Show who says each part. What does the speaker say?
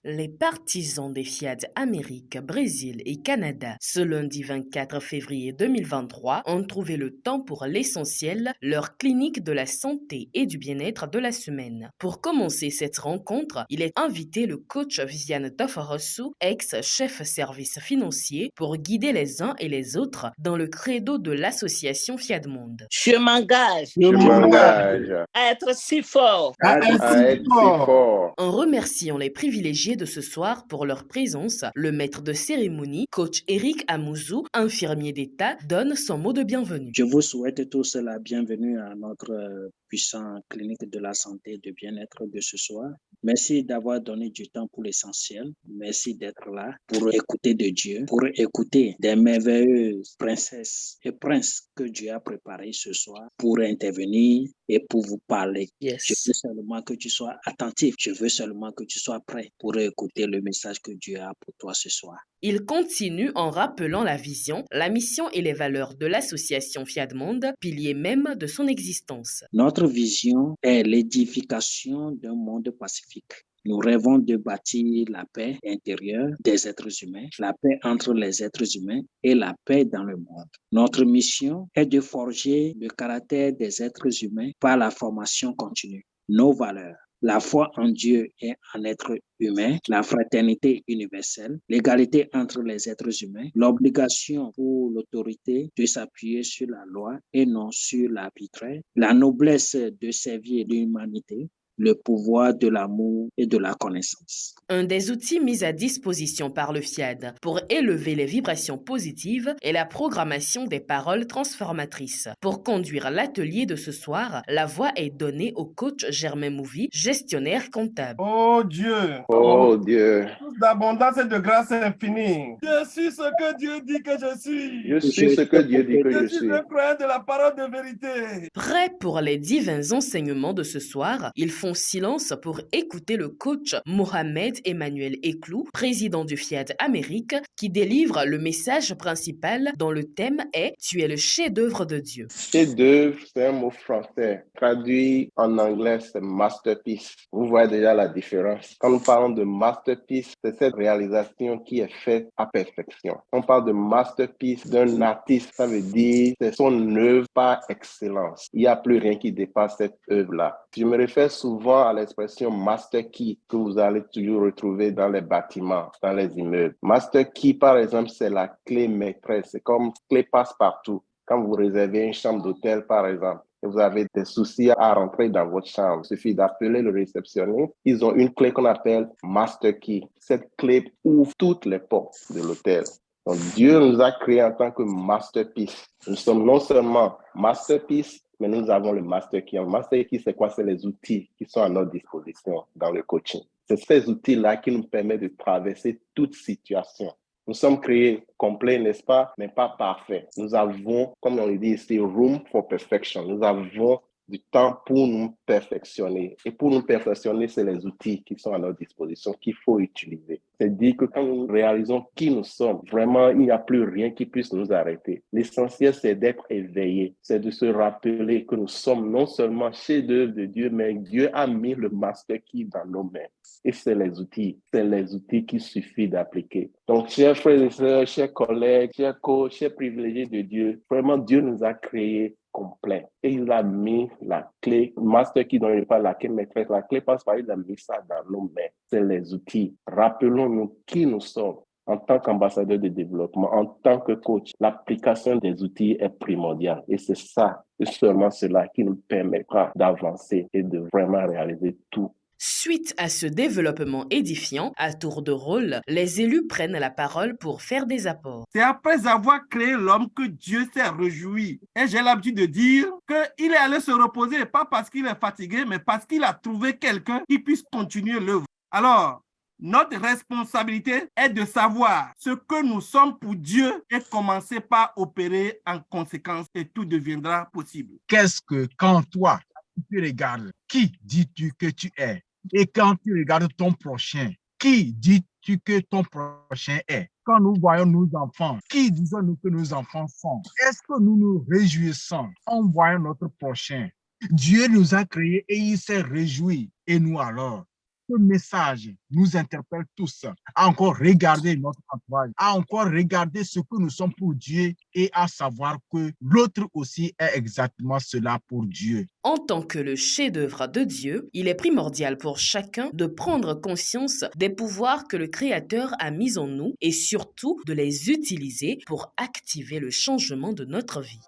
Speaker 1: Les partisans des Fiat Amérique, Brésil et Canada, ce lundi 24 février 2023, ont trouvé le temps pour l'essentiel, leur clinique de la santé et du bien-être de la semaine. Pour commencer cette rencontre, il est invité le coach Viviane Toforosu, ex-chef service financier, pour guider les uns et les autres dans le credo de l'association Fiat Monde.
Speaker 2: Je m'engage
Speaker 3: Je m'engage
Speaker 2: à être si fort,
Speaker 3: à être si fort.
Speaker 1: En remerciant les privilégiés de ce soir pour leur présence, le maître de cérémonie, coach Eric Amouzou, infirmier d'État, donne son mot de bienvenue.
Speaker 4: Je vous souhaite tous la bienvenue à notre puissante clinique de la santé et de bien-être de ce soir. Merci d'avoir donné du temps pour l'essentiel. Merci d'être là pour écouter de Dieu, pour écouter des merveilleuses princesses et princes que Dieu a préparés ce soir pour intervenir et pour vous parler.
Speaker 2: Yes.
Speaker 4: Je veux seulement que tu sois attentif. Je veux seulement que tu sois prêt pour écouter le message que Dieu a pour toi ce soir.
Speaker 1: Il continue en rappelant la vision, la mission et les valeurs de l'association Fiat Monde, pilier même de son existence.
Speaker 4: Notre vision est l'édification d'un monde pacifique. Nous rêvons de bâtir la paix intérieure des êtres humains, la paix entre les êtres humains et la paix dans le monde. Notre mission est de forger le caractère des êtres humains par la formation continue. Nos valeurs, la foi en Dieu et en être humain, la fraternité universelle, l'égalité entre les êtres humains, l'obligation pour l'autorité de s'appuyer sur la loi et non sur l'arbitraire, la noblesse de servir l'humanité, le pouvoir de l'amour et de la connaissance.
Speaker 1: Un des outils mis à disposition par le FIAD pour élever les vibrations positives est la programmation des paroles transformatrices. Pour conduire l'atelier de ce soir, la voix est donnée au coach Germain Mouvy, gestionnaire comptable.
Speaker 5: Oh Dieu,
Speaker 3: Oh Dieu,
Speaker 5: source d'abondance et de grâce infinie. Je suis ce que Dieu dit que je suis.
Speaker 3: je suis ce que Dieu dit que je
Speaker 5: Je suis
Speaker 3: suis.
Speaker 5: un croyant de la parole de vérité.
Speaker 1: Prêts pour les divins enseignements de ce soir, ils font silence pour écouter le coach Mohamed Emmanuel Eklou, président du Fiat Amérique, qui délivre le message principal dont le thème est « Tu es le chef-d'œuvre de Dieu ».
Speaker 3: Chef-d'œuvre, c'est un mot français. Traduit en anglais, c'est masterpiece. Vous voyez déjà la différence. Quand nous parlons de masterpiece, c'est cette réalisation qui est faite à perfection. Quand on parle de masterpiece d'un artiste, ça veut dire c'est son œuvre par excellence. Il n'y a plus rien qui dépasse cette œuvre-là. Je me réfère souvent à l'expression master key que vous allez toujours retrouver dans les bâtiments, dans les immeubles. Master key, par exemple, c'est la clé maîtresse. C'est comme clé passe-partout. Quand vous réservez une chambre d'hôtel, par exemple, et vous avez des soucis à rentrer dans votre chambre, il suffit d'appeler le réceptionniste. Ils ont une clé qu'on appelle master key. Cette clé ouvre toutes les portes de l'hôtel. Donc, Dieu nous a créés en tant que masterpiece. Nous sommes non seulement masterpiece, mais nous avons le master key. Le master key, c'est quoi? C'est les outils qui sont à notre disposition dans le coaching. C'est ces outils-là qui nous permettent de traverser toute situation. Nous sommes créés complets, n'est-ce pas, mais pas parfaits. Nous avons, comme on le dit ici, room for perfection. Nous avons du temps pour nous perfectionner. Et pour nous perfectionner, c'est les outils qui sont à notre disposition qu'il faut utiliser. C'est-à-dire que quand nous réalisons qui nous sommes, vraiment, il n'y a plus rien qui puisse nous arrêter. L'essentiel, c'est d'être éveillé. C'est de se rappeler que nous sommes non seulement chefs-d'œuvre de Dieu, mais Dieu a mis le master key dans nos mains. Et c'est les outils qu'il suffit d'appliquer. Donc, chers frères et sœurs, chers collègues, chers coachs, chers privilégiés de Dieu, vraiment, Dieu nous a créés complet. Et il a mis la clé, master key dont il parle, la clé maîtresse, la clé passe par, il a mis ça dans nos mains. C'est les outils. Rappelons-nous qui nous sommes en tant qu'ambassadeur de développement, en tant que coach. L'application des outils est primordiale. Et c'est ça, et seulement cela qui nous permettra d'avancer et de vraiment réaliser tout.
Speaker 1: Suite à ce développement édifiant, à tour de rôle, les élus prennent la parole pour faire des apports.
Speaker 5: C'est après avoir créé l'homme que Dieu s'est réjoui. Et j'ai l'habitude de dire qu'il est allé se reposer, pas parce qu'il est fatigué, mais parce qu'il a trouvé quelqu'un qui puisse continuer l'œuvre. Alors, notre responsabilité est de savoir ce que nous sommes pour Dieu et commencer par opérer en conséquence et tout deviendra possible.
Speaker 6: Qu'est-ce que quand toi, tu regardes, qui dis-tu que tu es? Et quand tu regardes ton prochain, qui dis-tu que ton prochain est? Quand nous voyons nos enfants, qui disons-nous que nos enfants sont? Est-ce que nous nous réjouissons en voyant notre prochain? Dieu nous a créés et il s'est réjoui. Et nous alors? Ce message nous interpelle tous à encore regarder notre entourage, à encore regarder ce que nous sommes pour Dieu et à savoir que l'autre aussi est exactement cela pour Dieu.
Speaker 1: En tant que le chef-d'œuvre de Dieu, il est primordial pour chacun de prendre conscience des pouvoirs que le Créateur a mis en nous et surtout de les utiliser pour activer le changement de notre vie.